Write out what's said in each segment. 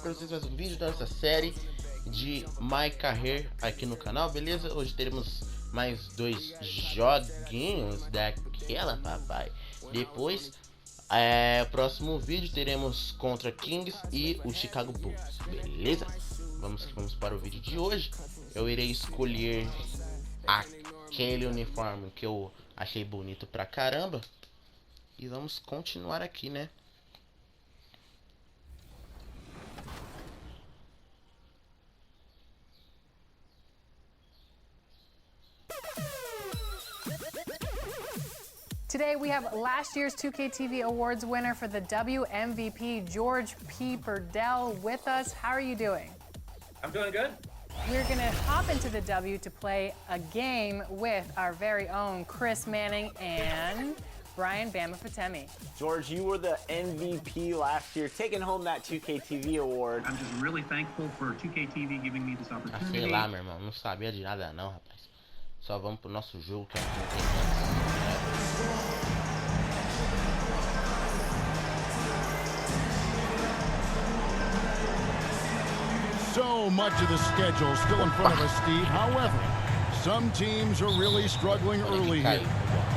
para vocês mais um vídeo da nossa série de Mycarrer aqui no canal, beleza? Hoje teremos mais 2 joguinhos daquela, papai. Depois, próximo vídeo teremos contra Kings e o Chicago Bulls, beleza? Vamos para o vídeo de hoje. Eu irei escolher aquele uniforme que eu achei bonito pra caramba. E vamos continuar aqui, né? Today we have last year's 2K TV Awards winner for the WMVP, George P. Burdell, with us. How are you doing? I'm doing good. We're going to hop into the W to play a game with our very own Chris Manning and Brian Bama Fatemi. George, you were the MVP last year, taking home that 2K TV award. I'm just really thankful for 2K TV giving me this opportunity. Sei lá, meu irmão, não sabia de nada não, rapaz. Só vamos pro nosso jogo que é o que tem. So much of the schedule still in front of us, Steve. However, some teams are really struggling early here.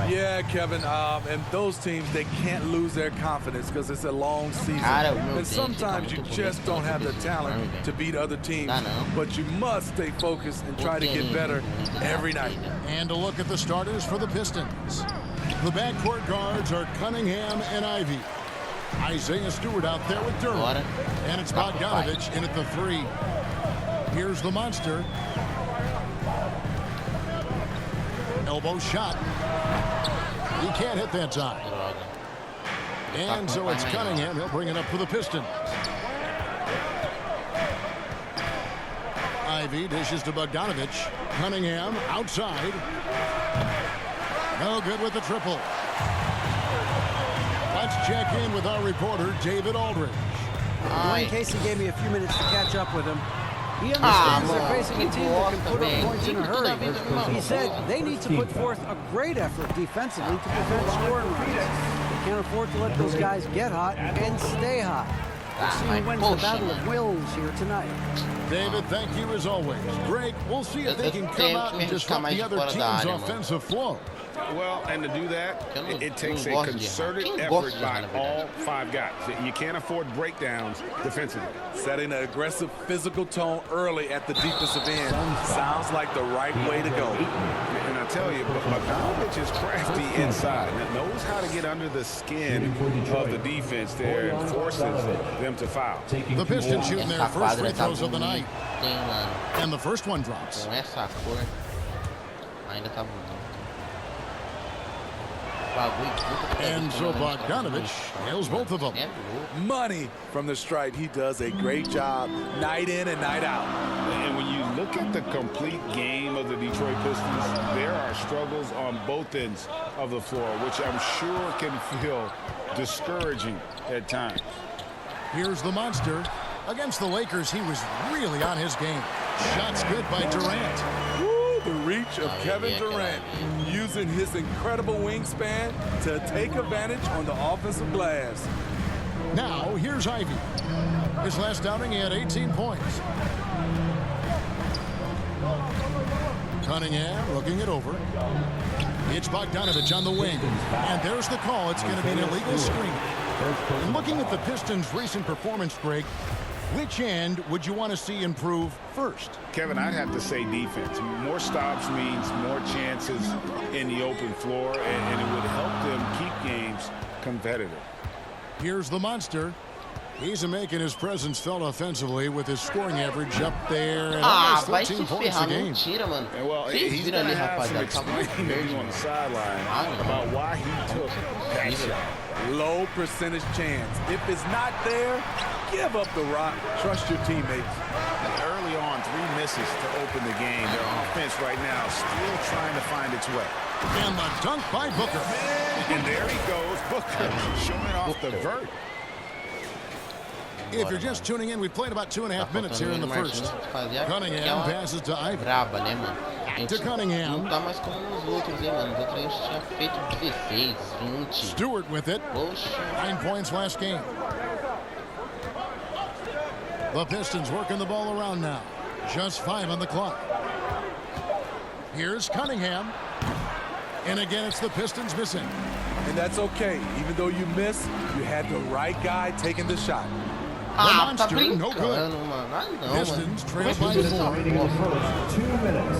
Yeah, Kevin, and those teams, they can't lose their confidence because it's a long season. And sometimes you just don't have the talent to beat other teams, but you must stay focused and try to get better every night. And a look at the starters for the Pistons. The backcourt guards are Cunningham and Ivy. Isaiah Stewart out there with Durham. And it's Bogdanovich in at the 3. Here's the monster. Elbow shot. He can't hit that time. And so it's Cunningham. He'll bring it up for the Pistons. Ivy dishes to Bogdanovich. Cunningham outside. No good with the triple. Let's check in with our reporter, David Aldridge. Dwayne Casey gave me a few minutes to catch up with him. He understands they're facing a team that can put up points in a hurry. He said they need to put forth a great effort defensively to prevent scoring runs. They can't afford to let those guys get hot and stay hot. We'll see who wins the battle of wills here tonight. David, thank you as always. Greg, we'll see if they can come out and disrupt the other team's offensive flow. Well, and to do that, it takes a concerted effort by all 5 guys. You can't afford breakdowns defensively. Setting an aggressive physical tone early at the defensive end sounds like the right way to go. And I tell you, Bogdanovich is crafty inside and knows how to get under the skin of the defense there and forces them to foul. The Pistons shooting their first free throws of the night. And the first one drops. And so Bogdanovich nails both of them. Money from the stripe. He does a great job night in and night out. And when you look at the complete game of the Detroit Pistons, there are struggles on both ends of the floor, which I'm sure can feel discouraging at times. Here's the monster. Against the Lakers, he was really on his game. Shots good by Durant. The reach of Kevin Durant, using his incredible wingspan to take advantage on the offensive glass. Now, here's Ivy. His last outing, he had 18 points. Cunningham looking it over. It's Bogdanovich on the wing. And there's the call. It's going to be an illegal screen. And looking at the Pistons' recent performance, Greg, which end would you want to see improve first? Kevin, I'd have to say defense. More stops means more chances in the open floor, and it would help them keep games competitive. Here's the monster. He's making his presence felt offensively with his scoring average up there at almost 13 points a game. And well, he's going to have some explaining on the sideline about why he took that shot. Low percentage chance. If it's not there, give up the rock. Trust your teammates. Early on, 3 misses to open the game. Their offense right now still trying to find its way. And the dunk by Booker. And there he goes, Booker, showing off the vert. If you're just tuning in, we played about 2.5 minutes here in the first. Cunningham passes to Ivy. To Cunningham. Stewart with it. 9 points last game. The Pistons working the ball around now. Just 5 on the clock. Here's Cunningham. And again, it's the Pistons missing. And that's okay. Even though you missed, you had the right guy taking the shot. The monster, no good. Pistons trail by 4. 2 minutes.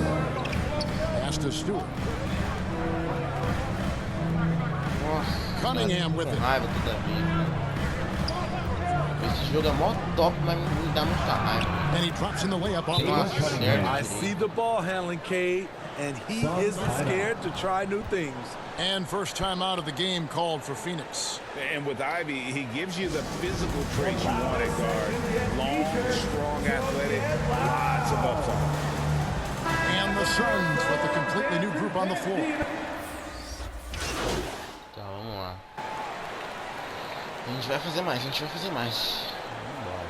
Pass to Stewart. Cunningham with it. And he drops in the layup off the glass. I see the ball handling, Cade, and he isn't scared to try new things. And first time out of the game called for Phoenix. And with Ivy, he gives you the physical traits you want at guard. Long, strong, athletic, lots of upside. And the Suns with a completely new group on the floor. Então, vamos lá. A gente vai fazer mais, Vamos embora.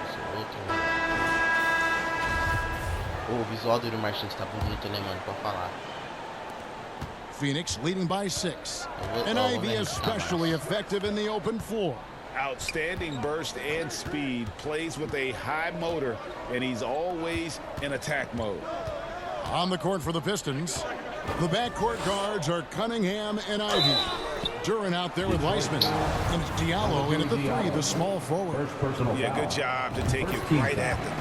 Esse outro... O visual do Yuri Martins tá bonito, né, mano? Pode falar. Phoenix leading by 6. And Ivy especially effective in the open floor. Outstanding burst and speed, plays with a high motor, and he's always in attack mode. On the court for the Pistons, the backcourt guards are Cunningham and Ivy. Duran out there with Weissman. And Diallo in at the 3, the small forward. Yeah, good job to take it right at them.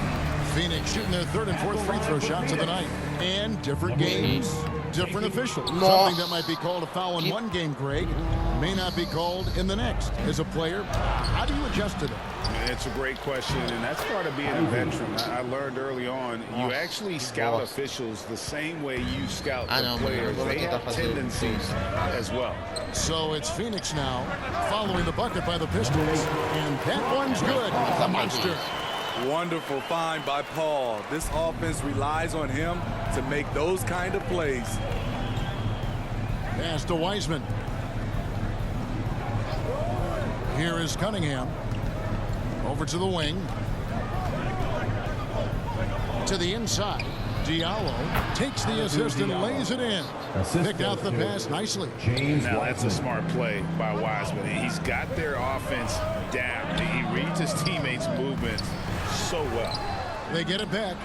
Phoenix shooting their 3rd and 4th free throw shots of the night. And different games, different officials. Something that might be called a foul in one game, Greg, may not be called in the next. As a player, how do you adjust to that? It's a great question, and that's part of being a veteran. I learned early on, you actually scout officials the same way you scout the players. They have tendencies as well. So it's Phoenix now, following the bucket by the Pistons. And that one's good. The monster. Wonderful find by Paul. This offense relies on him to make those kind of plays. Pass to Weissman. Here is Cunningham. Over to the wing. To the inside. Diallo takes the assist and lays it in. Picked out the pass nicely. Now that's a smart play by Wiseman. He's got their offense down. He reads his teammates' movements so well. They get it back.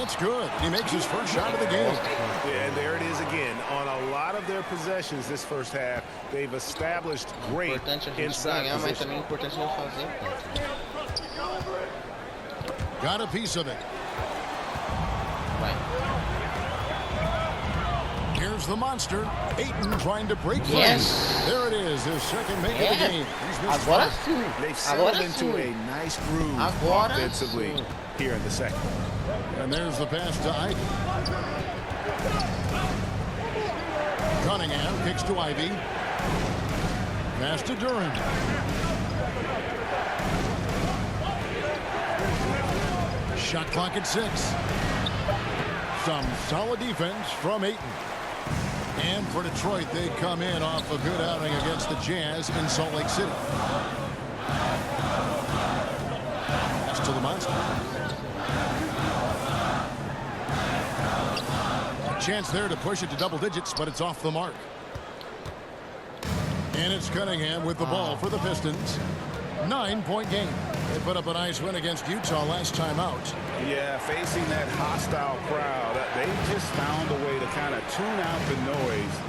It's good. He makes his first shot of the game. Yeah, and there it is again. On a lot of their possessions this first half, they've established great inside position. Got a piece of it. Here's the monster. Aiton trying to break free. There it is, his second make of the game. They've settled into a nice groove offensively here in the second. And there's the pass to Ivy. Cunningham kicks to Ivy. Pass to Duran. Shot clock at 6. Some solid defense from Aiton. And for Detroit, they come in off a good outing against the Jazz in Salt Lake City. Pass to the monster. A chance there to push it to double digits, but it's off the mark. And it's Cunningham with the ball for the Pistons. 9-point game. They put up a nice win against Utah last time out. Yeah, facing that hostile crowd, they just found a way to kind of tune out the noise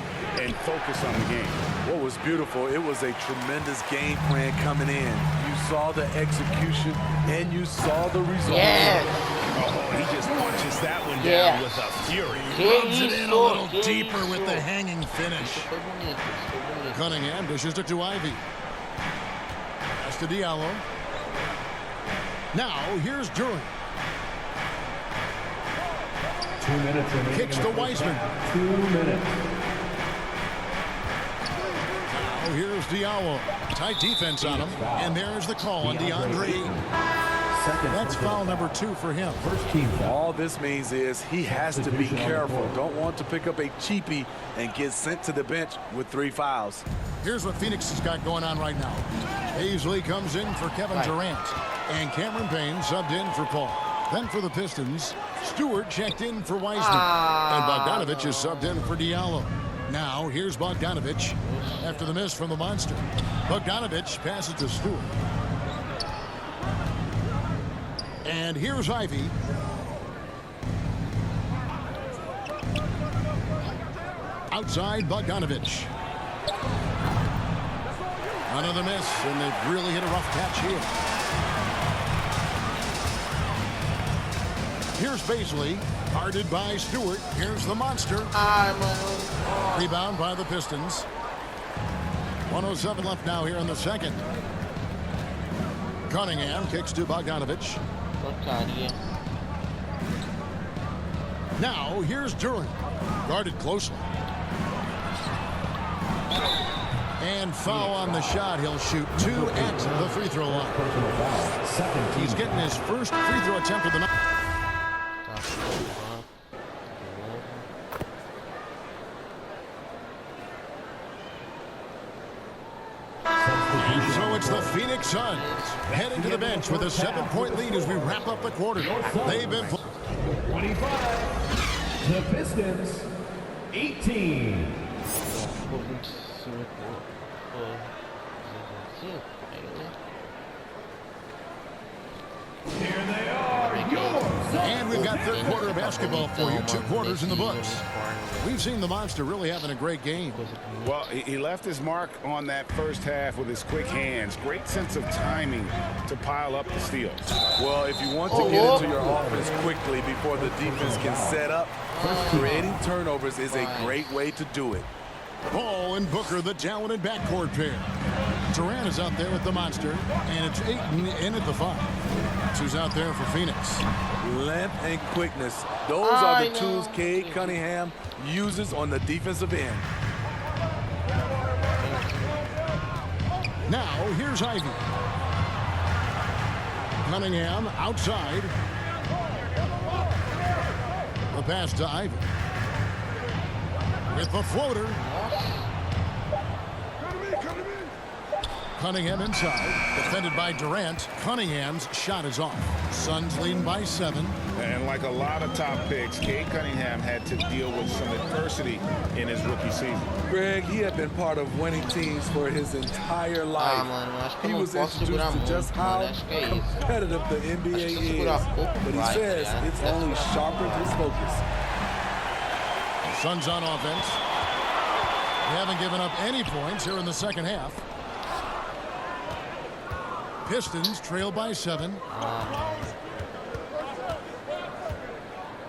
and focus on the game. What was beautiful, it was a tremendous game plan coming in. You saw the execution and you saw the result. Oh, he just punches that one down with a fury. Rubs it in a little deeper with the hanging finish. Cunningham dishes it to Ivy. Pass to Diallo. Now, here's Duran. 2 minutes remaining. Kicks to Weissman. 2 minutes. Now, here's Diallo. Tight defense on him. And there's the call on DeAndre. That's foul number 2 for him. First team foul. All this means is he has to be careful. Don't want to pick up a cheapie and get sent to the bench with 3 fouls. Here's what Phoenix has got going on right now. Paisley comes in for Kevin Durant. And Cameron Payne subbed in for Paul. Then for the Pistons, Stewart checked in for Weissman. And Bogdanovich is subbed in for Diallo. Now, here's Bogdanovich after the miss from the monster. Bogdanovich passes to Stewart. And here's Ivy. Outside, Bogdanovich. Another miss, and they've really hit a rough catch here. Here's Baisley, guarded by Stewart. Here's the monster. Rebound by the Pistons. 1:07 left now here in the second. Cunningham kicks to Bogdanovich. Now here's Duran, guarded closely. And foul on the shot. He'll shoot 2 at the free throw line. He's getting his first free throw attempt of the night. So it's the Phoenix Suns heading to the bench with a 7-point lead as we wrap up the quarter. They've been 25. The Pistons, 18. Here they are, yours. And we've got third quarter of basketball for you. 2 quarters in the books. We've seen the monster really having a great game. Well, he left his mark on that first half with his quick hands. Great sense of timing to pile up the steals. Well, if you want to get into your offense quickly before the defense can set up, creating turnovers is a great way to do it. Ball and Booker, the talented backcourt pair. Durant is out there with the monster, and it's Ayton in at the 5. That's who's out there for Phoenix. Length and quickness. Those are the tools Cade Cunningham uses on the defensive end. Now, here's Ivy. Cunningham outside. The pass to Ivy. With the floater. Cunningham inside. Defended by Durant. Cunningham's shot is off. Suns leading by 7. And like a lot of top picks, Cade Cunningham had to deal with some adversity in his rookie season. Greg, he had been part of winning teams for his entire life. He was introduced to just how competitive the NBA is. But he says it's only sharpened his focus. Suns on offense. They haven't given up any points here in the second half. Pistons trail by 7.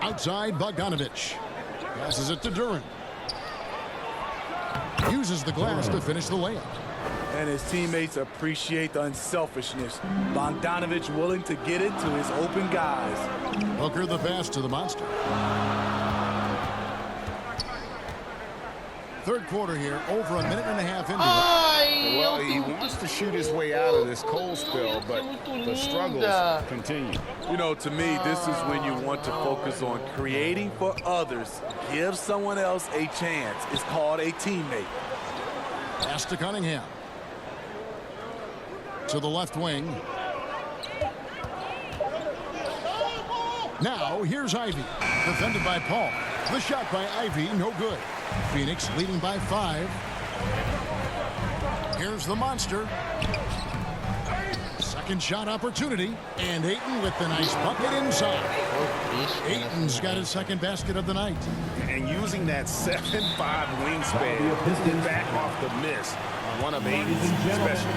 Outside, Bogdanovich. Passes it to Duran. Uses the glass to finish the layup. And his teammates appreciate the unselfishness. Bogdanovich willing to get it to his open guys. Booker the pass to the monster. Third quarter here, over a minute and a half into it. Well, he wants to shoot his way out of this cold spell, but the struggles continue. You know, to me, this is when you want to focus on creating for others. Give someone else a chance. It's called a teammate. Pass to Cunningham. To the left wing. Now, here's Ivy. Defended by Paul. The shot by Ivy, no good. Phoenix leading by 5. Here's the monster. Second shot opportunity. And Ayton with the nice bucket inside. Ayton's got his second basket of the night. And using that 7'5" wingspan back off the miss. One of Ayton's special.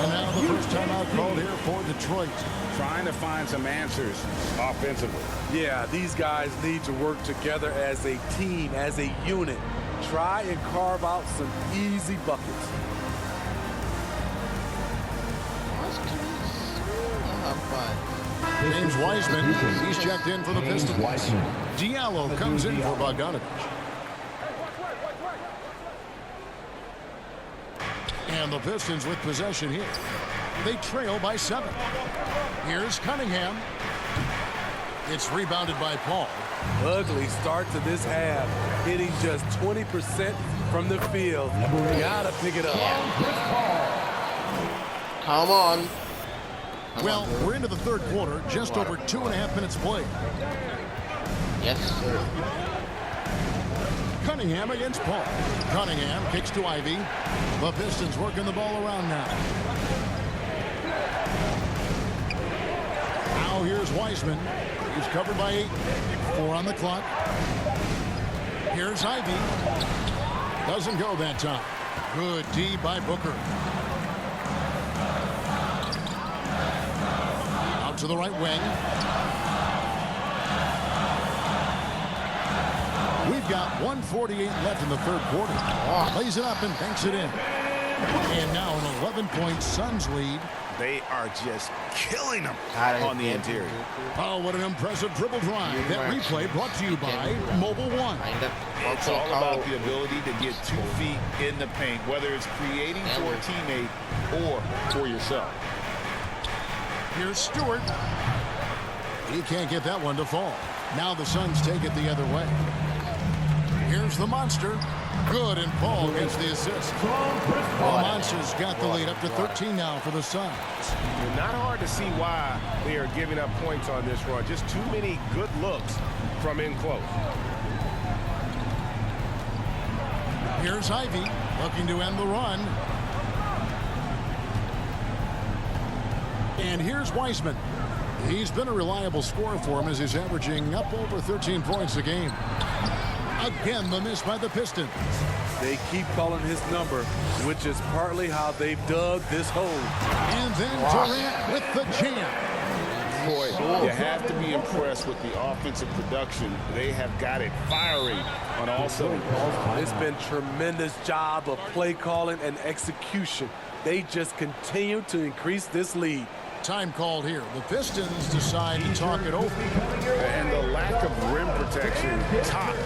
And now the first timeout called here for Detroit. Trying to find some answers offensively. Yeah, these guys need to work together as a team, as a unit. Try and carve out some easy buckets. James Wiseman, he's checked in for the Pistons. Diallo comes in for Bogdanovich. And the Pistons with possession here. They trail by 7. Here's Cunningham. It's rebounded by Paul. Ugly start to this half. Hitting just 20% from the field. Gotta pick it up. Come on. Well, we're into the third quarter. Just over 2.5 minutes played. Yes, sir. Cunningham against Paul. Cunningham kicks to Ivy. The Pistons working the ball around now. Now here's Wiseman. He's covered by 8. 4 on the clock. Here's Ivy. Doesn't go that time. Good D by Booker. Out to the right wing. We've got 1:48 left in the third quarter. Plays it up and banks it in. And now an 11-point Suns lead. They are just killing them on the interior. Oh, what an impressive dribble drive. That replay brought to you by Mobile One. It's all about the ability to get 2 feet in the paint, whether it's creating for a teammate or for yourself. Here's Stewart. He can't get that one to fall. Now the Suns take it the other way. Here's the monster. Good, and Paul gets the assist. The Monsters got the lead up to 13 now for the Suns. Not hard to see why they are giving up points on this run. Just too many good looks from in close. Here's Ivy looking to end the run. And here's Wiseman. He's been a reliable scorer for him as he's averaging up over 13 points a game. Again, the miss by the Pistons. They keep calling his number, which is partly how they've dug this hole. And then Durant with the jam. Boy, you have to be impressed with the offensive production. They have got it firing on all cylinders. It's been tremendous job of play calling and execution. They just continue to increase this lead. Time called here. The Pistons decide to talk it over. And the lack of rim protection, top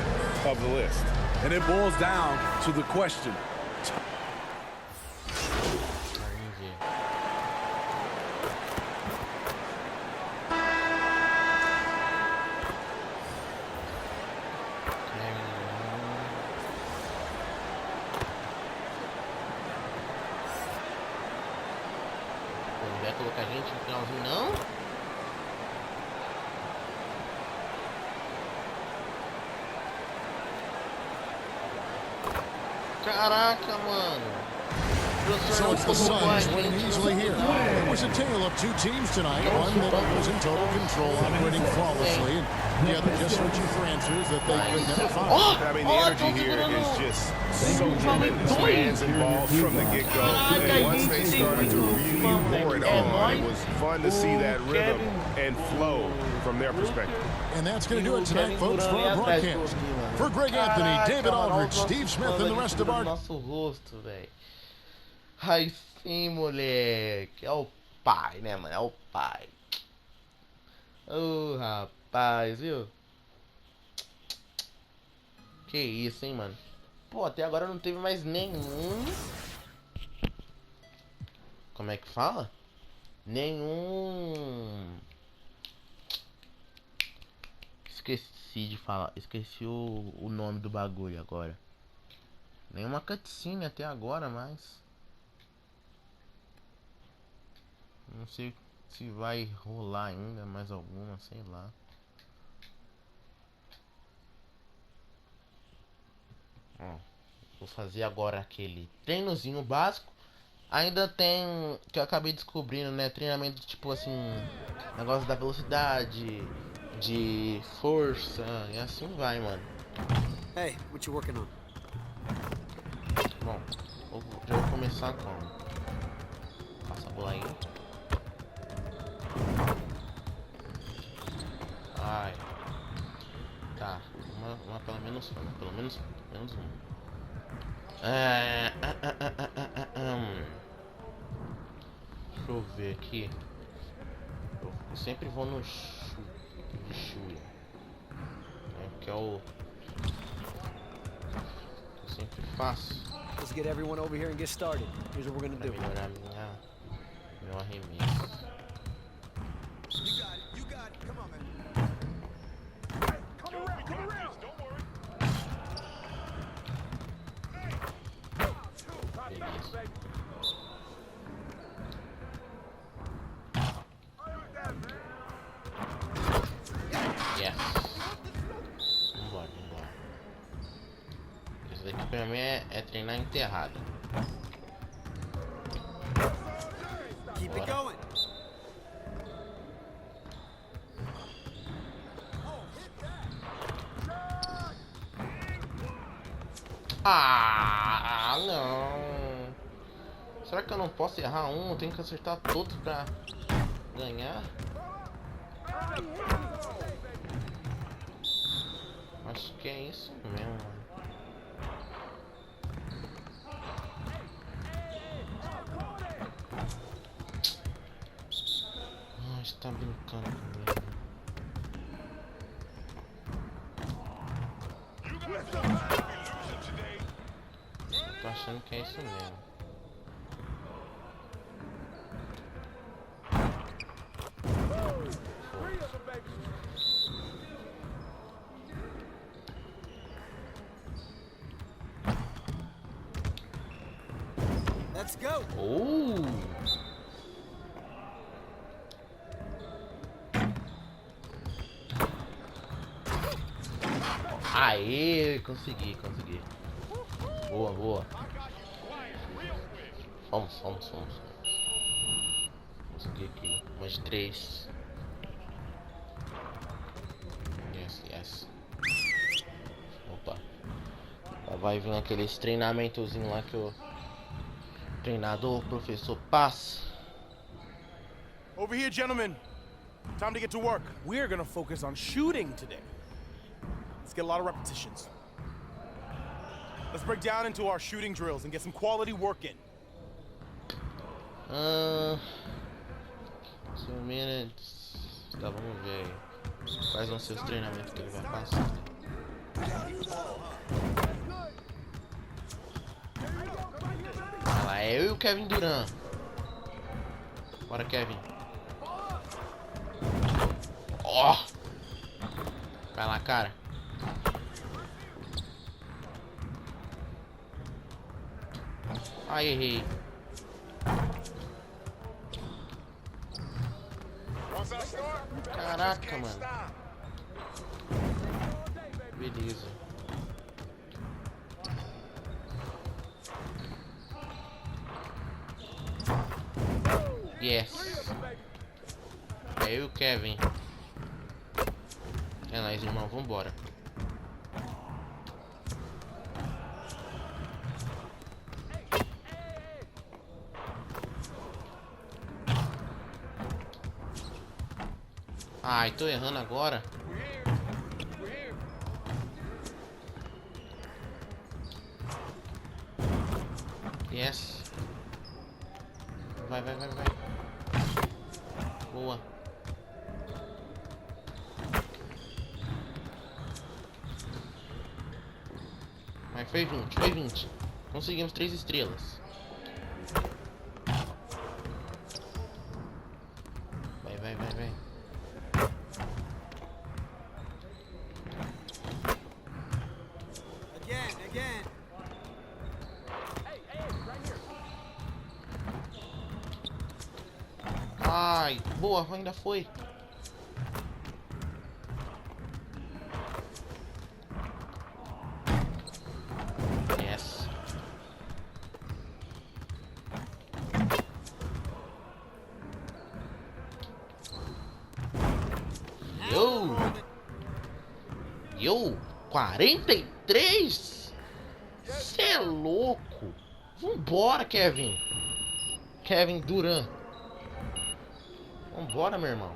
of the list. And it boils down to the question. Vai colocar a gente no finalzinho, não? Caraca, mano. So it's the Suns winning easily here. It was a tale of 2 teams tonight. One that was in total control, operating flawlessly, and the other just searching for answers that they could never find. I mean, the energy here is just so tremendous. Fans involved from the get-go. And once they started to really pour it on, it was fun to see that rhythm and flow from their perspective. And that's going to do it tonight, folks, for our broadcast. For Greg Anthony, David Aldridge, Steve Smith, and the rest of our... Nosso rosto, velho. Aí sim, moleque. É o pai, né, mano? É o pai. Ô, rapaz, viu? Que isso, hein, mano? Pô, até agora não teve mais nenhum... Como é que fala? Nenhum... Esqueci de falar. Esqueci o nome do bagulho agora. Nenhuma cutscene até agora, mas... Não sei se vai rolar ainda mais alguma, sei lá. Ó, vou fazer agora aquele treinozinho básico. Ainda tem, que eu acabei descobrindo, né? Treinamento tipo assim, negócio da velocidade, de força, e assim vai, mano. Hey, what you working on? Bom, já vou começar com... Passa a bola aí. Ai. Tá. Uma pelo menos um. Deixa eu ver aqui. Eu sempre vou no Shui. Que é o... Eu sempre faço. Let's get everyone over here and get started. Here's what we're gonna do. Melhorar meu arremesso. You got it. Come on, man. Come around. Don't worry. Yes. Vambora. Pra mim é treinar enterrado. Keep it going. Ah, não. Será que eu não posso errar um? Eu tenho que acertar todos pra ganhar? Acho que é isso mesmo. Ah, você tá brincando comigo. Tô achando que é isso mesmo. Let's go. Aê, consegui. Boa. Vamos. Consegui aqui. Mais 3. Yes. Opa. Lá vai vir aqueles treinamentozinho lá que o treinador, o professor passa. Over here, gentlemen. Time to get to work. We're gonna focus on shooting today. Let's get a lot of repetitions. Let's break down into our shooting drills and get some quality work in. 2 minutes. Tá, vamos ver aí. Quais vão ser os treinamentos que ele vai passar. Olha lá, é eu e o Kevin Durant. Bora, Kevin. Ó! Vai lá, cara. Ai, errei. Caraca, mano. Beleza. Yes. É eu e o Kevin. É nóis, irmão. Vambora. Ai, tô errando agora. Yes. Vai. Boa. Mas foi 20. Conseguimos 3 estrelas. Vai. Again. Ai, boa, ainda foi. Yes. Yo, 43? Cê é louco. Vambora, Kevin Durant. Vambora, meu irmão.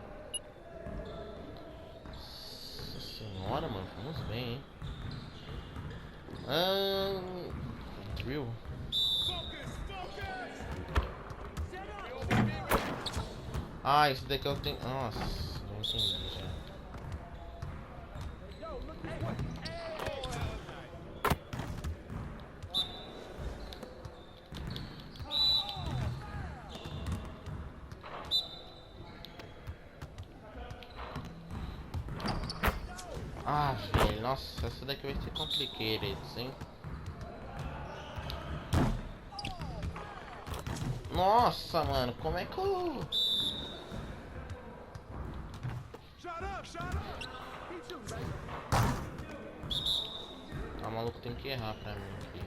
Nossa senhora, mano. Vamos bem, hein. Drill. Ah, esse daqui eu tenho... Nossa, não entendi já. Ah, velho, nossa, essa daqui vai ser complicated, hein? Nossa, mano, como é que eu... maluco tem que errar pra mim aqui.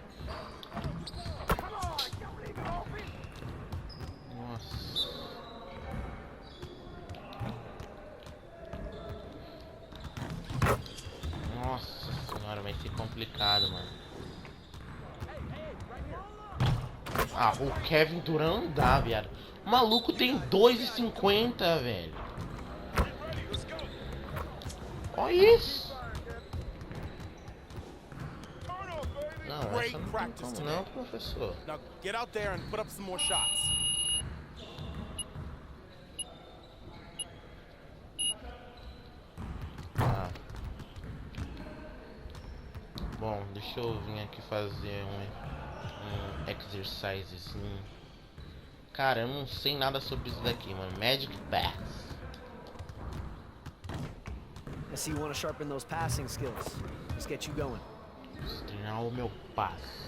Nossa. Nossa senhora, vai ser complicado, mano. Ah, o Kevin Durant não dá, viado. O maluco tem 2,50, velho. Olha isso. Não, essa não tem como não, professor. Now get out there and put up some more shots. Bom, deixa eu vir aqui fazer um exercisezinho. Cara, eu não sei nada sobre isso daqui, mano. Magic Pass. I see you want to sharpen those passing skills. Let's get you going. Treinar o meu passe.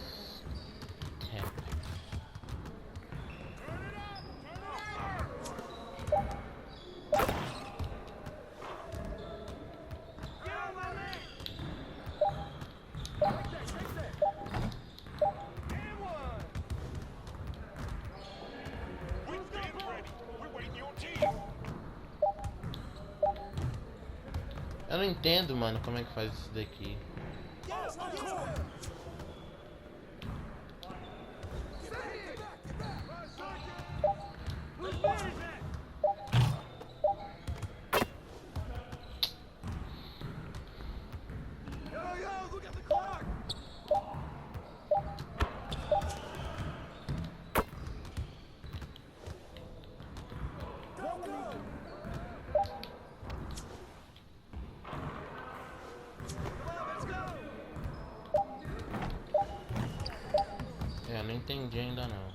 Eu não entendo, mano, como é que faz isso daqui. Não entendi ainda não.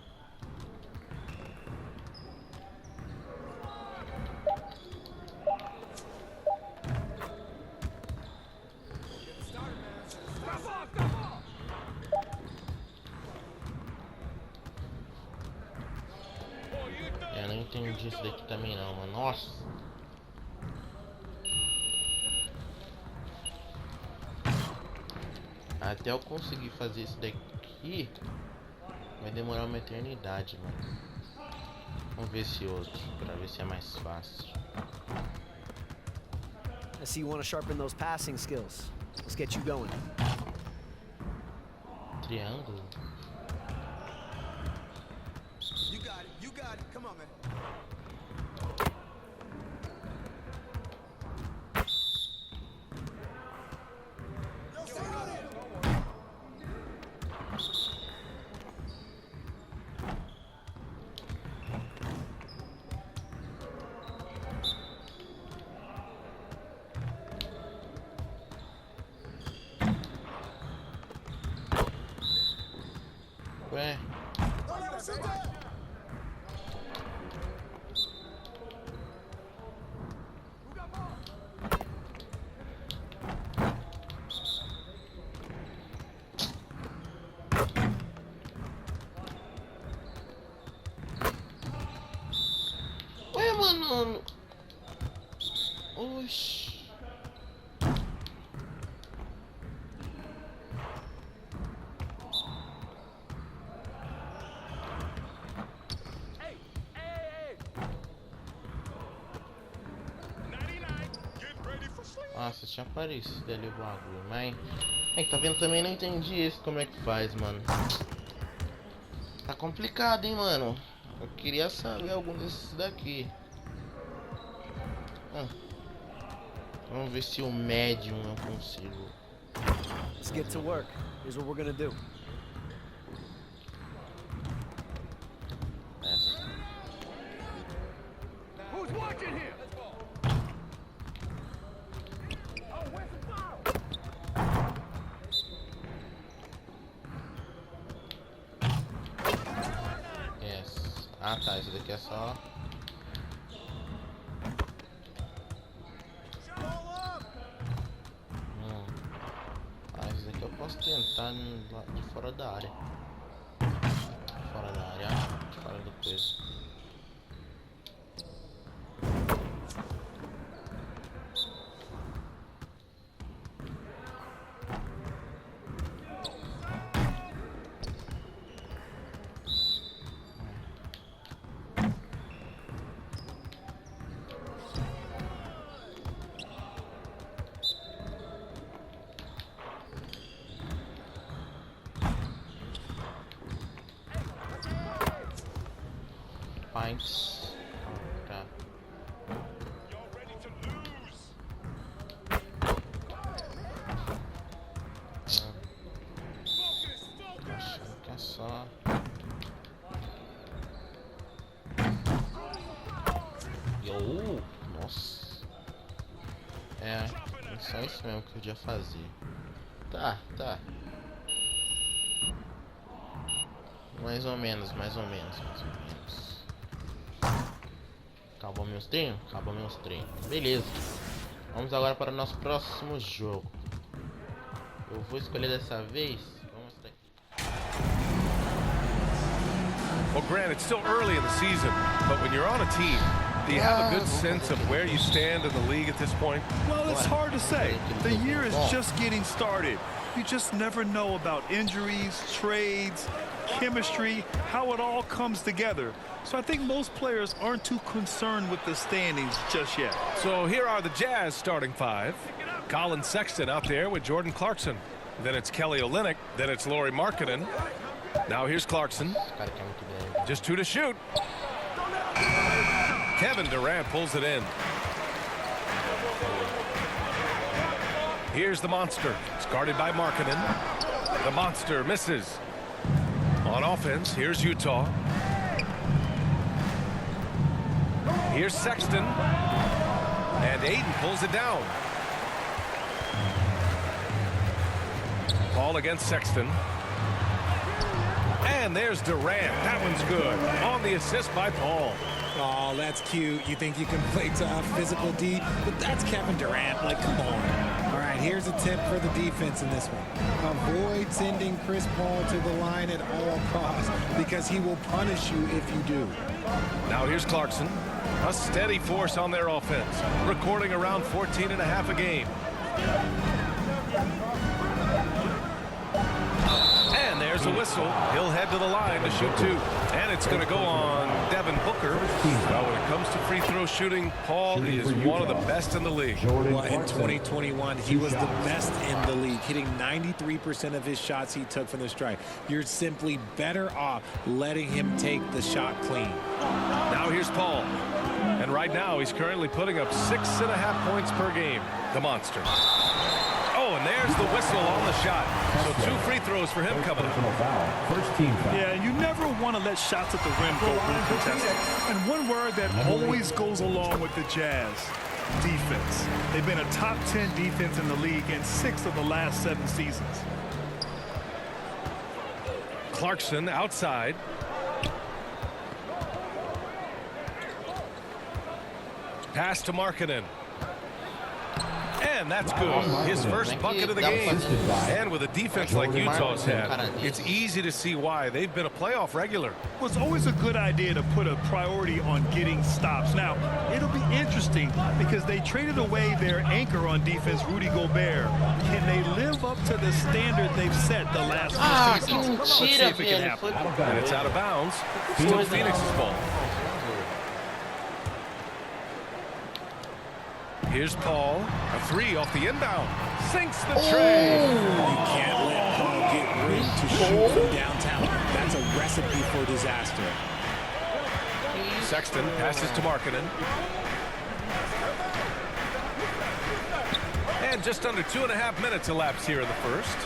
Eu não entendi isso daqui também não, mano. Nossa. Até eu conseguir fazer isso daqui vai demorar uma eternidade, mano. Vamos ver esse outro, pra ver se é mais fácil. I see you want to sharpen those passing skills. Let's get you going. Triângulo? You got it. You got it. Come on, man. Ué. Ué, mano. Oxi. Nossa, tinha aparecido ali o bagulho, mas... É que tá vendo, também não entendi isso, como é que faz, mano. Tá complicado, hein, mano. Eu queria saber algum desses daqui. Vamos ver se o médium eu consigo. Let's get to work. Here's what we're gonna do. Who's watching here? Yes. Ah tá, esse daqui é só. Esse daqui eu posso tentar de fora da área. Fora da área, fora do peso. points. Tá. Achando que é só. Nossa. É só isso mesmo que eu podia fazer. Tá. Mais ou menos. Acabou meus treinos? Acabou meus treinos. Beleza. Vamos agora para o nosso próximo jogo. Eu vou escolher dessa vez. Vamos mostrar aqui. Well, Grant, it's still early in the season, but when you're on a team, do you have a good sense of where you stand in the league at this point? Well, it's hard to say. The year is just getting started. You just never know about injuries, trades, chemistry, how it all comes together. So I think most players aren't too concerned with the standings just yet. So here are the Jazz starting five. Colin Sexton out there with Jordan Clarkson. Then it's Kelly Olynyk. Then it's Lauri Markkanen. Now here's Clarkson. Just 2 to shoot. Kevin Durant pulls it in. Here's the monster. It's guarded by Markkanen. The monster misses. On offense, here's Utah. Here's Sexton. And Ayton pulls it down. Paul against Sexton. And there's Durant. That one's good. On the assist by Paul. Oh, that's cute. You think you can play tough, physical D, but that's Kevin Durant. Like, come on. All right, here's a tip for the defense in this one. Avoid sending Chris Paul to the line at all costs because he will punish you if you do. Now here's Clarkson. A steady force on their offense. Recording around 14.5 a game. And there's a whistle. He'll head to the line to shoot 2. And it's going to go on Devin Booker. Well, when it comes to free throw shooting, Paul is one of the best in the league. Well, in 2021, he was the best in the league, hitting 93% of his shots he took from the stripe. You're simply better off letting him take the shot clean. Now here's Paul. And right now, he's currently putting up 6.5 points per game. The monster. Oh, and there's the whistle on the shot. So 2 free throws for him coming up. Yeah, you never want to let shots at the rim go uncontested. And one word that always goes along with the Jazz, defense. They've been a top 10 defense in the league in 6 of the last 7 seasons. Clarkson outside. Pass to Markkanen. And that's good. His first bucket of the game. And with a defense like Utah's had, it's easy to see why. They've been a playoff regular. Well, it's always a good idea to put a priority on getting stops. Now, it'll be interesting because they traded away their anchor on defense, Rudy Gobert. Can they live up to the standard they've set the last few seasons? Let's see if it can happen. And it's out of bounds. Still Phoenix's ball. Here's Paul, a 3 off the inbound. Sinks the tray. You can't let Paul get room to shoot from downtown. That's a recipe for disaster. Sexton passes to Markkanen. And just under 2.5 minutes elapsed here in the first.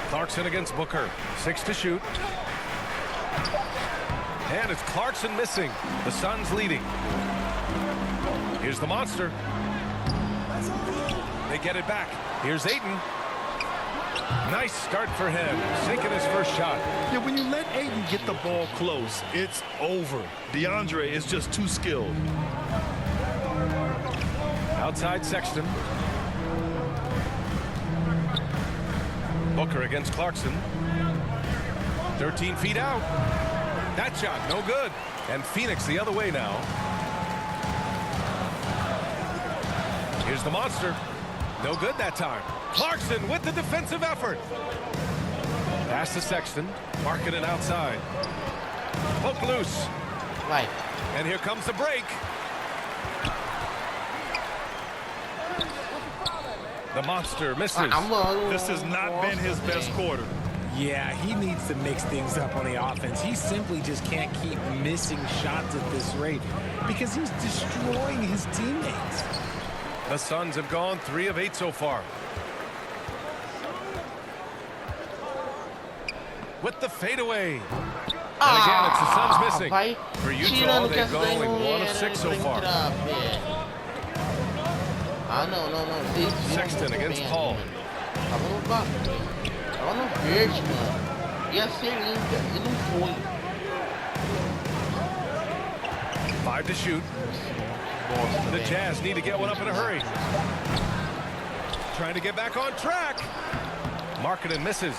Clarkson against Booker. 6 to shoot. And it's Clarkson missing. The Suns leading. Here's the monster. They get it back. Here's Ayton. Nice start for him. Sinking his first shot. Yeah, when you let Ayton get the ball close, it's over. DeAndre is just too skilled. Outside Sexton. Booker against Clarkson. 13 feet out. That shot, no good. And Phoenix the other way now. Here's the monster. No good that time. Clarkson with the defensive effort. Pass to Sexton. Markkanen outside. Poke loose. Right. And here comes the break. The monster misses. This has not been his best quarter. Yeah, he needs to mix things up on the offense. He simply just can't keep missing shots at this rate because he's destroying his teammates. The Suns have gone 3 of 8 so far. With the fadeaway. And again, it's the Suns missing. For Utah, they've gone only 1 of 6 so far. Sexton against Paul. 5 to shoot. The Jazz need to get one up in a hurry. Trying to get back on track. Markkanen misses.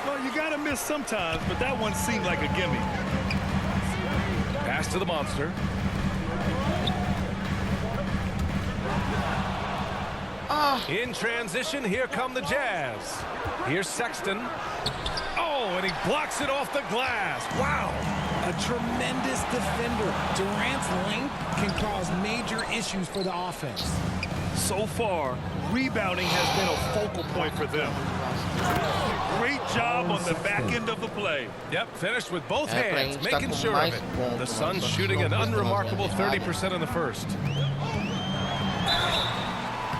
Well, you got to miss sometimes, but that one seemed like a gimme. Pass to the monster. In transition, here come the Jazz. Here's Sexton. Oh, and he blocks it off the glass. Wow. A tremendous defender. Durant's length can cause major issues for the offense. So far, rebounding has been a focal point for them. Great job on the back end of the play. Yep, finished with both hands, making sure of it. The Suns shooting an unremarkable 30% in the first.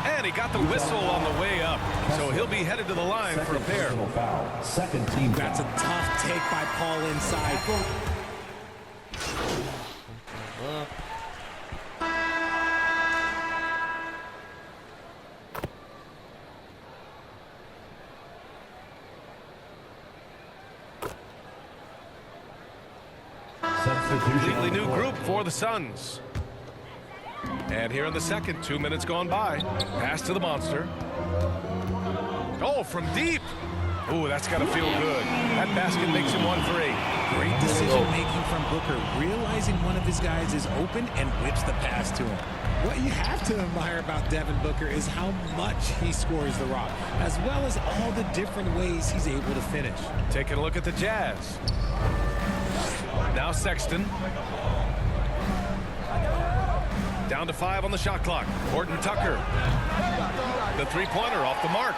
And he got the whistle on the way up, so he'll be headed to the line for a pair. Second team. That's a tough take by Paul inside. Completely new group for the Suns. And here in the second, 2 minutes gone by. Pass to the monster. Oh, from deep. Ooh, that's got to feel good. That basket makes him 1 for 8. Great decision-making from Booker, realizing one of his guys is open and whips the pass to him. What you have to admire about Devin Booker is how much he scores the rock, as well as all the different ways he's able to finish. Taking a look at the Jazz. Now Sexton. Down to 5 on the shot clock. Horton Tucker. The three-pointer off the mark.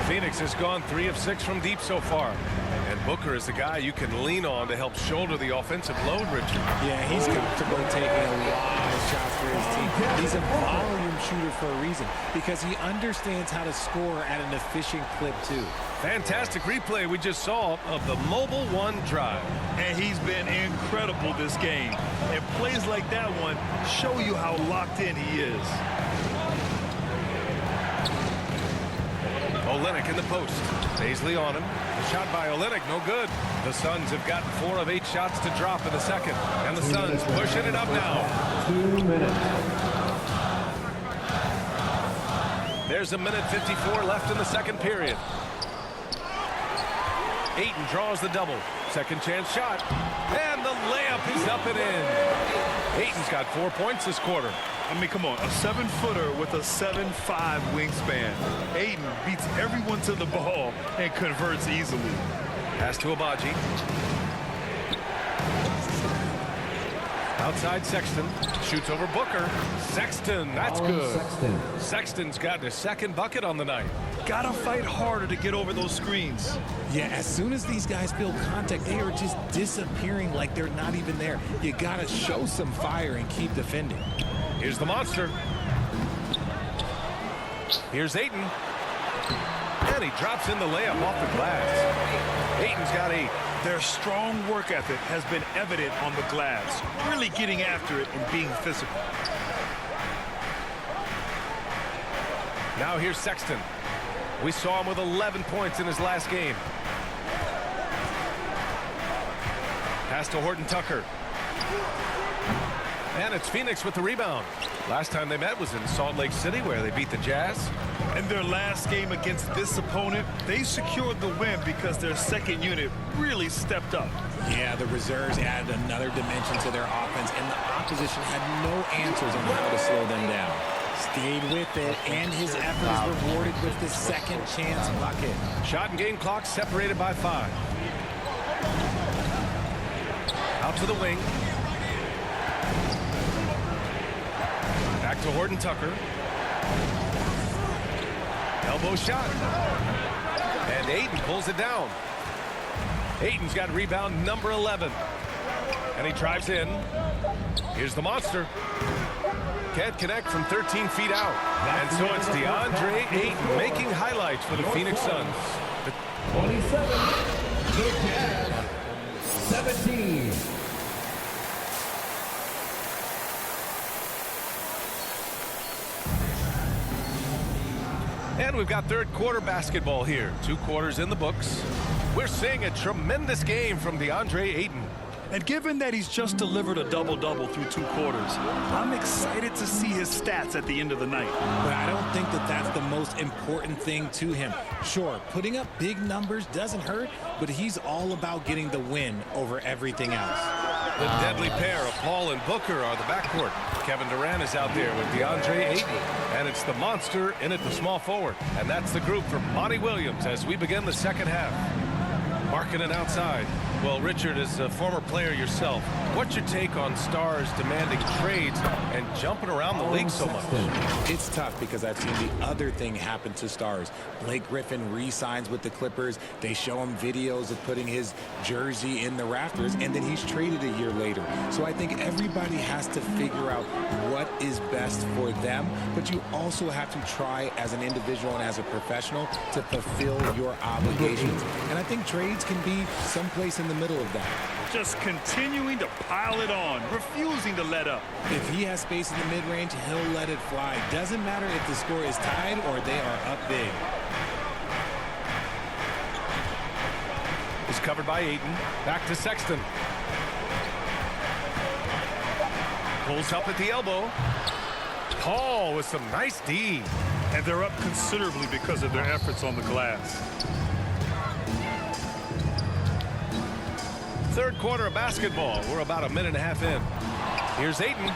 Phoenix has gone 3 of 6 from deep so far. And Booker is the guy you can lean on to help shoulder the offensive load, Richard. Yeah, he's comfortable taking a lot of shots for his team. He's a volume shooter for a reason because he understands how to score at an efficient clip, too. Fantastic replay we just saw of the Mobile One drive. And he's been incredible this game. And plays like that one show you how locked in he is. Olynyk in the post. Paisley on him. The shot by Olynyk, no good. The Suns have gotten 4 of 8 shots to drop in the second. And the Suns pushing it up now. 2 minutes. There's 1:54 left in the second period. Ayton draws the double. Second chance shot. And the layup is up and in. Ayton's got 4 points this quarter. I mean, come on, a 7-footer with a 7'5" wingspan. Ayton beats everyone to the ball and converts easily. Pass to Abaji. Outside Sexton. Shoots over Booker. Sexton, that's good. Sexton's got his second bucket on the night. Gotta fight harder to get over those screens. Yeah, as soon as these guys feel contact, they are just disappearing like they're not even there. You gotta show some fire and keep defending. Here's the monster. Here's Ayton. And he drops in the layup off the glass. Ayton's got 8. Their strong work ethic has been evident on the glass, really getting after it and being physical. Now here's Sexton. We saw him with 11 points in his last game. Pass to Horton Tucker. And it's Phoenix with the rebound. Last time they met was in Salt Lake City, where they beat the Jazz. In their last game against this opponent, they secured the win because their second unit really stepped up. Yeah, the reserves added another dimension to their offense, and the opposition had no answers on how to slow them down. Stayed with it, and his effort is rewarded with the second chance bucket. Shot and game clock separated by 5. Out to the wing. Back to Horton Tucker. Elbow shot. And Ayton pulls it down. Ayton's got rebound number 11. And he drives in. Here's the monster. Can't connect from 13 feet out. And so it's DeAndre Ayton making highlights for the Phoenix Suns. 27. The Jazz. 17. And we've got third quarter basketball here. 2 quarters in the books. We're seeing a tremendous game from DeAndre Ayton. And given that he's just delivered a double-double through 2 quarters, I'm excited to see his stats at the end of the night. But I don't think that that's the most important thing to him. Sure, putting up big numbers doesn't hurt, but he's all about getting the win over everything else. The deadly pair of Paul and Booker are the backcourt. Kevin Durant is out there with DeAndre Ayton. And it's the monster in at the small forward. And that's the group for Monty Williams as we begin the second half. Markkanen outside. Well, Richard, as a former player yourself, what's your take on stars demanding trades and jumping around the league so much? It's tough because I've seen the other thing happen to stars. Blake Griffin re-signs with the Clippers. They show him videos of putting his jersey in the rafters, and then he's traded a year later. So I think everybody has to figure out what is best for them, but you also have to try as an individual and as a professional to fulfill your obligations. And I think trades can be someplace in the middle of that. Just continuing to pile it on, refusing to let up. If he has space in the mid-range, he'll let it fly. Doesn't matter if the score is tied or they are up big. It's covered by Ayton. Back to Sexton. Pulls up at the elbow. Paul with some nice D. And they're up considerably because of their efforts on the glass. Third quarter of basketball. We're about a minute and a half in. Here's Ayton.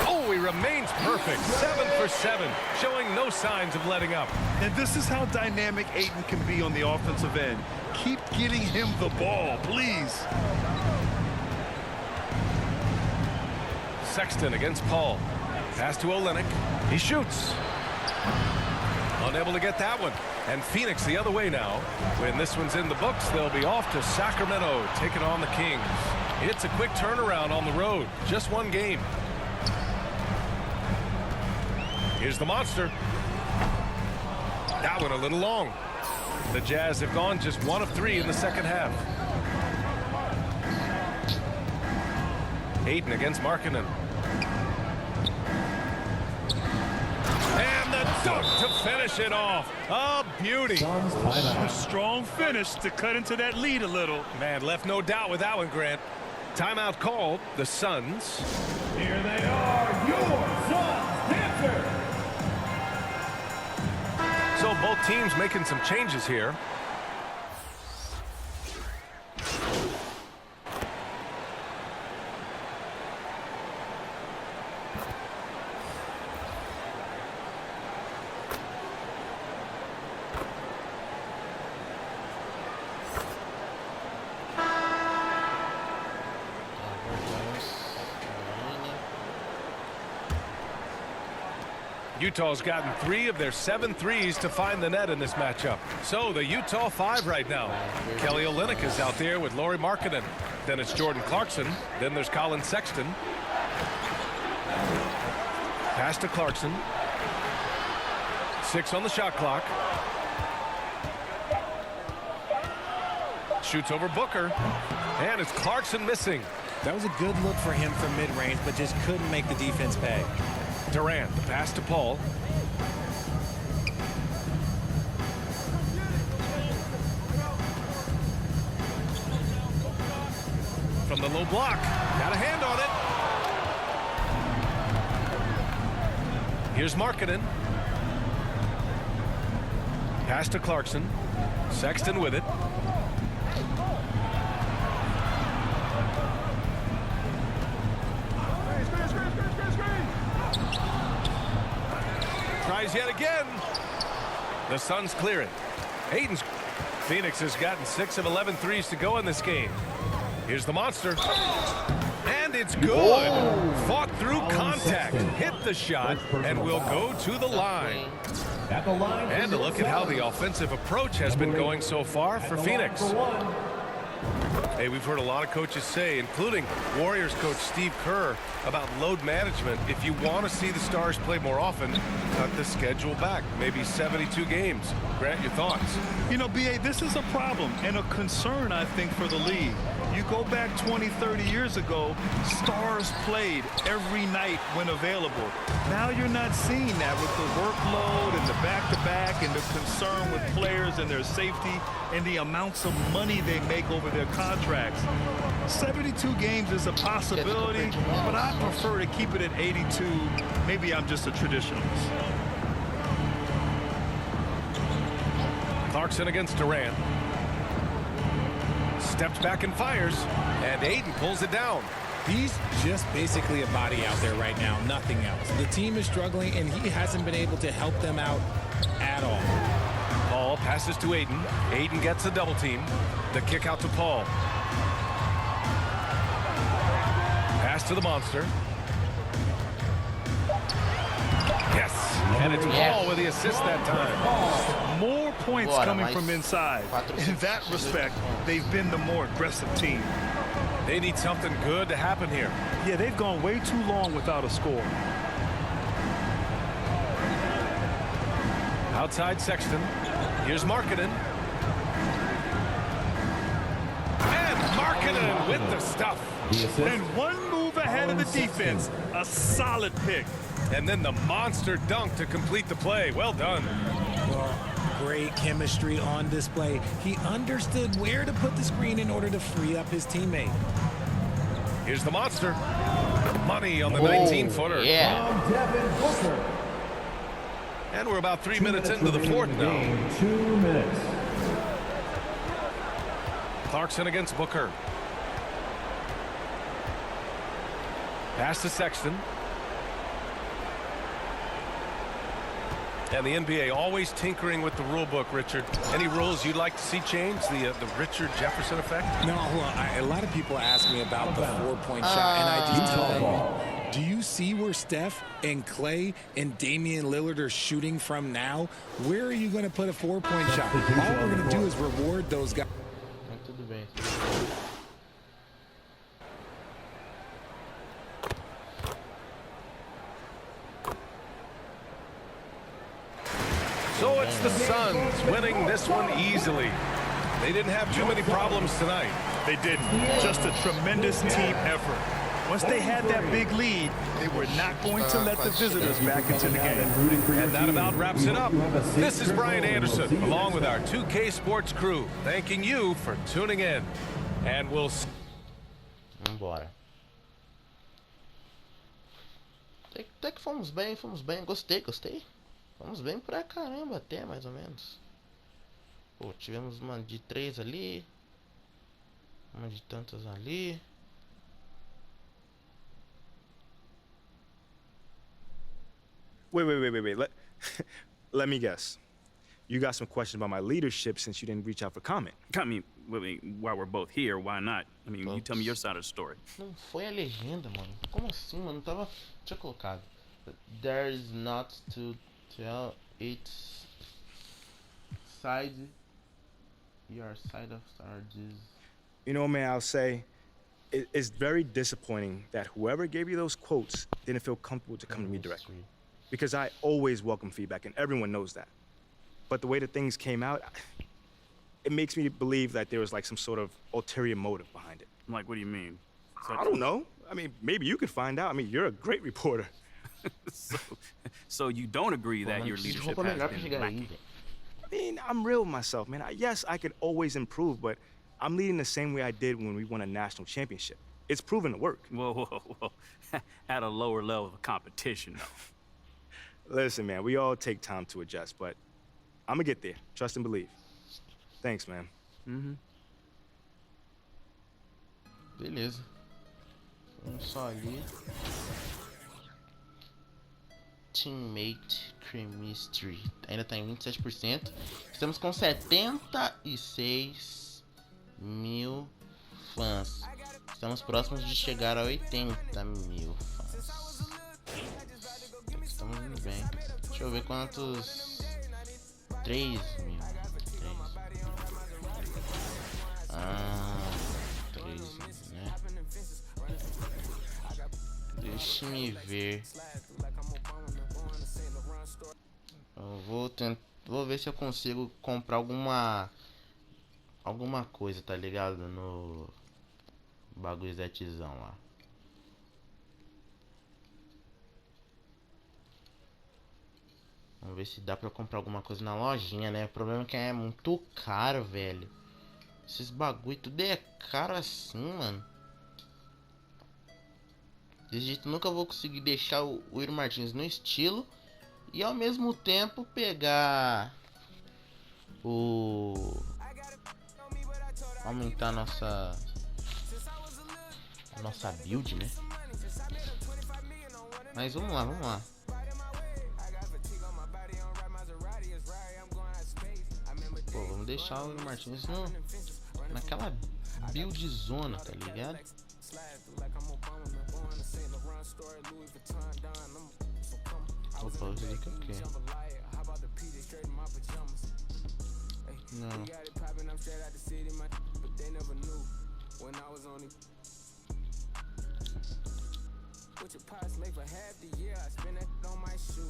Oh, he remains perfect. 7 for 7, showing no signs of letting up. And this is how dynamic Ayton can be on the offensive end. Keep getting him the ball, please. Sexton against Paul. Pass to Olynyk. He shoots. Unable to get that one. And Phoenix the other way now. When this one's in the books, they'll be off to Sacramento, taking on the Kings. It's a quick turnaround on the road. Just one game. Here's the monster. That one a little long. The Jazz have gone just 1 of 3 in the second half. Ayton against Markkanen. And the dunk to finish it off. A beauty. A strong finish to cut into that lead a little. Man, left no doubt with that one, Grant. Timeout called. The Suns. Here they are, your Suns Panthers. So both teams making some changes here. Utah's gotten 3 of their 7 threes to find the net in this matchup. So the Utah 5 right now. Kelly Olynyk is out there with Lauri Markkanen. Then it's Jordan Clarkson. Then there's Colin Sexton. Pass to Clarkson. 6 on the shot clock. Shoots over Booker. And it's Clarkson missing. That was a good look for him from mid-range, but just couldn't make the defense pay. Durant, the pass to Paul. From the low block. Got a hand on it. Here's Markkanen. Pass to Clarkson. Sexton with it. Tries yet again. The Suns clear it. Ayton's. Phoenix has gotten 6 of 11 threes to go in this game. Here's the monster. And it's good. Whoa. Fought through contact. Hit the shot and will go to the line. And to look at how the offensive approach has been going so far for Phoenix. Hey, we've heard a lot of coaches say, including Warriors coach Steve Kerr, about load management. If you want to see the Stars play more often, cut the schedule back. Maybe 72 games. Grant, your thoughts? You know, B.A., this is a problem and a concern, I think, for the league. You go back 20, 30 years ago, Stars played every night when available. Now you're not seeing that with the workload and the back-to-back and the concern with players and their safety and the amounts of money they make over their contracts. 72 games is a possibility, but I prefer to keep it at 82. Maybe I'm just a traditionalist. Clarkson against Durant. Steps back and fires, and Aiden pulls it down. He's just basically a body out there right now, nothing else. The team is struggling, and he hasn't been able to help them out at all. Paul passes to Aiden. Aiden gets a double team. The kick out to Paul. Pass to the monster. Yes, and it's Paul with the assist that time. More points coming from inside. In that respect, they've been the more aggressive team. They need something good to happen here. Yeah, they've gone way too long without a score. Outside Sexton. Here's Markkanen. And Markkanen with the stuff. And one move ahead of the defense. A solid pick. And then the monster dunk to complete the play. Well done. Well, great chemistry on display. He understood where to put the screen in order to free up his teammate. Here's the monster. Money on the 19-footer. Yeah. And we're about 3 minutes into the fourth now. 2 minutes. Clarkson against Booker. Pass to Sexton. And the NBA always tinkering with the rule book, Richard. Any rules you'd like to see changed? The Richard Jefferson effect? No, a lot of people ask me about the four-point shot, and I just tell them, do you see where Steph and Clay and Damian Lillard are shooting from now? Where are you going to put a four-point shot? All we're going to do is reward those guys. Tudo bem. So it's the Suns winning this one easily. They didn't have too many problems tonight. They didn't. Just a tremendous team effort. Once they had that big lead, they were not going to let the visitors back into the game. And that about wraps it up. This is Brian Anderson, along with our 2K Sports crew, thanking you for tuning in. And we'll see. Vambora. Até que fomos bem. Gostei. Vamos bem pra caramba até, mais ou menos. Pô, tivemos uma de 3 ali. Uma de tantas ali. Wait. Let me guess. You got some questions about my leadership since you didn't reach out for comment. I mean, while we're both here, why not? I mean, you tell me your side of the story. Não foi a legenda, mano. Como assim, mano? Tava... Tinha colocado. There is not to tell its side. Your side of charges. You know, man, I'll say it's very disappointing that whoever gave you those quotes didn't feel comfortable to come to me directly. Because I always welcome feedback, and everyone knows that. But the way that things came out, it makes me believe that there was like some sort of ulterior motive behind it. Like, what do you mean? I don't know. I mean, maybe you could find out. I mean, you're a great reporter. So you don't agree that your leadership has been lacking? I mean, I'm real with myself, man. Yes, I could always improve, but I'm leading the same way I did when we won a national championship. It's proven to work. Whoa. At a lower level of competition, though. Listen, man, we all take time to adjust, but I'm gonna get there. Trust and believe. Thanks, man. Beleza. Vamos só ali. Teammate Chemistry. Ainda tá em 27%. Estamos com 76 mil fãs. Estamos próximos de chegar a 80 mil fãs. Estamos indo bem. Deixa eu ver quantos. 3 mil. Deixa-me ver. Eu vou ver se eu consigo comprar alguma coisa, tá ligado? No bagulho zetzão lá. Vamos ver se dá pra comprar alguma coisa na lojinha, né? O problema é que é muito caro, velho. Esses bagulho tudo é caro assim, mano. Desse jeito nunca vou conseguir deixar o Will Martins no estilo e ao mesmo tempo pegar aumentar a nossa build, né? Mas vamos lá. Pô, vamos deixar o Will Martins naquela build zona, tá ligado? Opa, eu sei que eu quero. Não.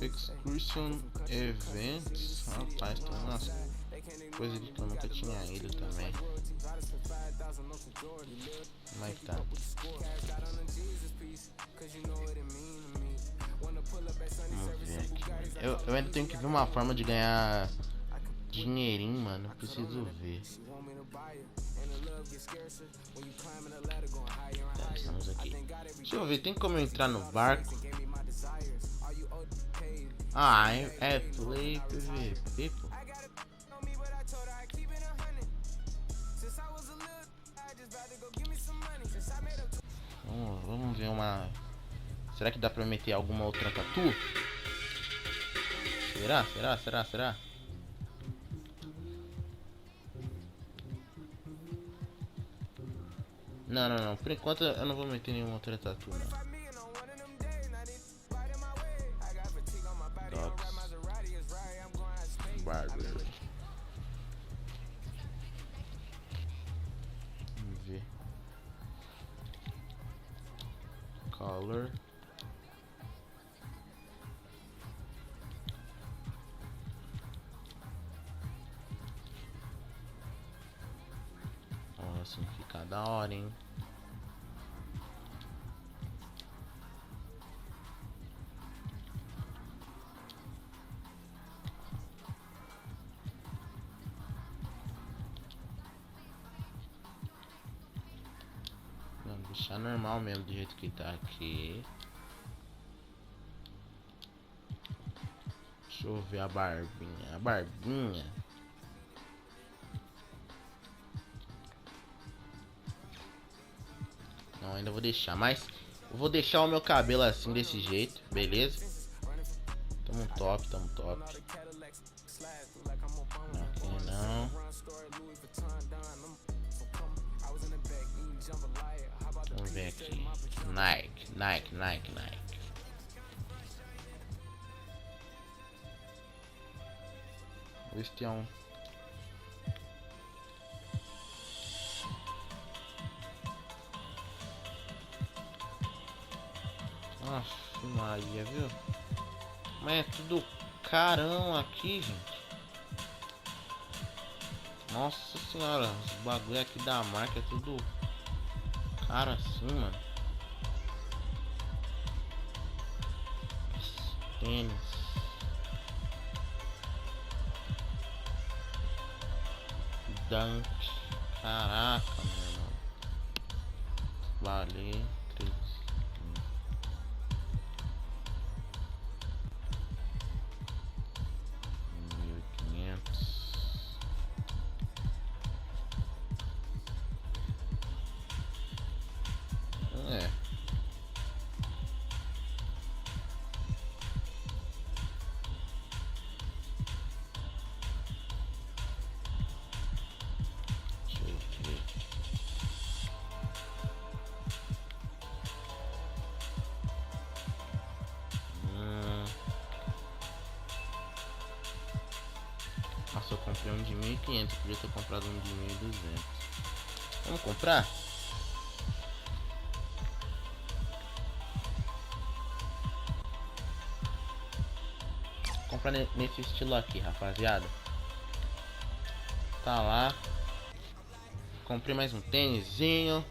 Excursion Events. Rapaz, tem umas coisas que eu nunca tinha ido também. Como é que tá? Vamos ver aqui. Eu ainda tenho que ver uma forma de ganhar dinheirinho, mano. Eu preciso ver. Tá, estamos aqui. Deixa eu ver, tem como eu entrar no barco? Ah, é play PVP, pô. Vamos ver uma... Será que dá pra meter alguma outra tatu? Será? Não. Por enquanto eu não vou meter nenhuma outra tatu, não. Barber. Vamos ver. Color. Ó, assim fica da hora, hein? Deixar normal mesmo do jeito que tá aqui. Deixa eu ver a barbinha. Não, ainda vou deixar, mas eu vou deixar o meu cabelo assim desse jeito, beleza? Tamo top. Aqui não. Vamos ver aqui. Nike. Este é um... Nossa, Maria, viu? Mas é tudo carão aqui, gente. Nossa senhora, os bagulho aqui da marca é tudo caro assim, mano. Tênis. Dunk. Caraca, meu irmão. Valeu. 1.500. Nossa, eu comprei um de 1.500, podia ter comprado um de 1.200. Vamos comprar? comprar nesse estilo aqui, rapaziada. Tá lá. Comprei mais um tênisinho.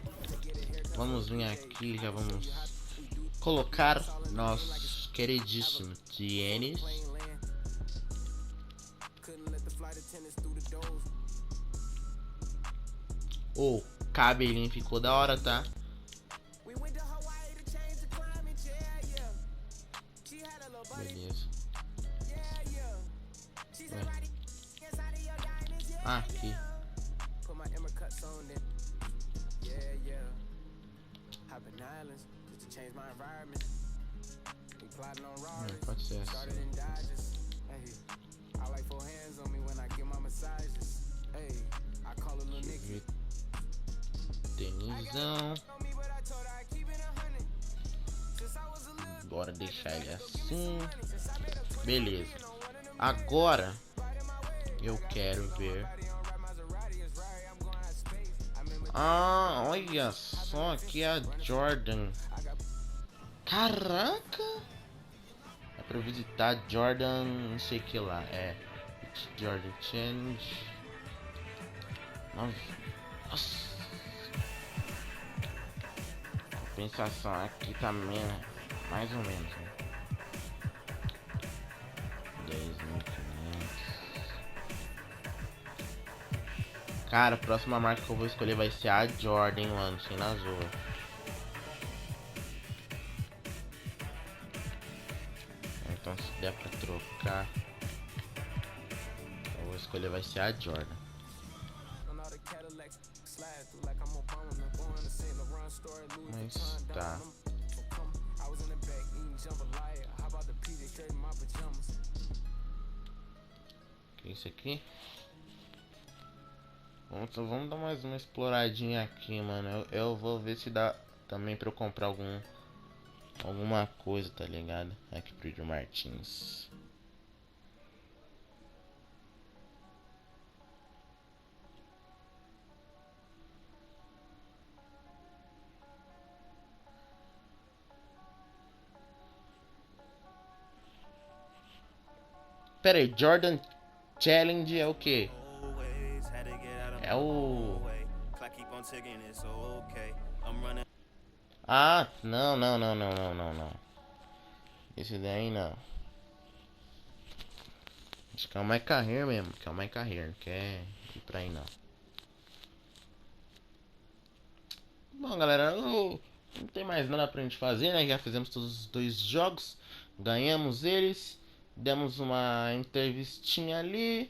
Vamos vir aqui, já vamos colocar nosso queridíssimo tênis. O cabelinho ficou da hora, tá? Beleza. Aqui. Pode ser assim. Tenisão. Bora deixar ele assim. Beleza. Agora eu quero ver. Ah, olha só aqui a Jordan. Caraca! É pra visitar Jordan, não sei o que lá. É Jordan Change. Nossa. Compensação aqui também, mais ou menos, né? 10.500. Cara, a próxima marca que eu vou escolher vai ser a Jordan, mano, sem na zoa. Então se der pra trocar, eu vou escolher vai ser a Jordan. Mas tá. Que é isso aqui? Vamos dar mais uma exploradinha aqui, mano. Eu vou ver se dá também pra eu comprar alguma coisa, tá ligado? Aqui pro Rio Martins. Pera aí, Jordan Challenge é o que? É o... Ah, não. Esse daí não. Acho que é o Mycarrer mesmo, que é o Mycarrer, não quer ir pra aí não. Bom, galera, não tem mais nada pra gente fazer, né? Já fizemos todos os dois jogos, ganhamos eles. Demos uma entrevistinha ali,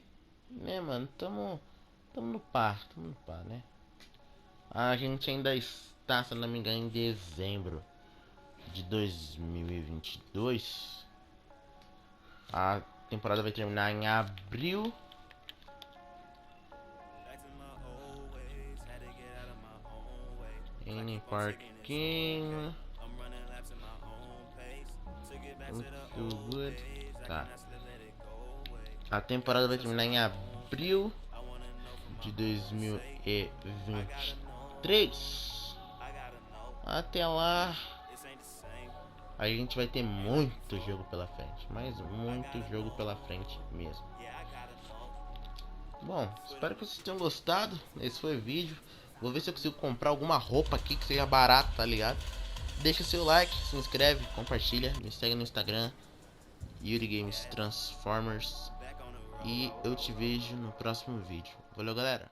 né, mano? Tamo no par, né? A gente ainda está, se não me engano, em dezembro de 2022. A temporada vai terminar em abril. N parquinho. Muito good. Tá. A temporada vai terminar em abril de 2023. Até lá a gente vai ter muito jogo pela frente, mas muito jogo pela frente mesmo. Bom, espero que vocês tenham gostado. Esse foi o vídeo. Vou ver se eu consigo comprar alguma roupa aqui que seja barata, tá ligado? Deixa seu like, se inscreve, compartilha, me segue no Instagram, Yuri Games Transformers. E eu te vejo no próximo vídeo. Valeu, galera!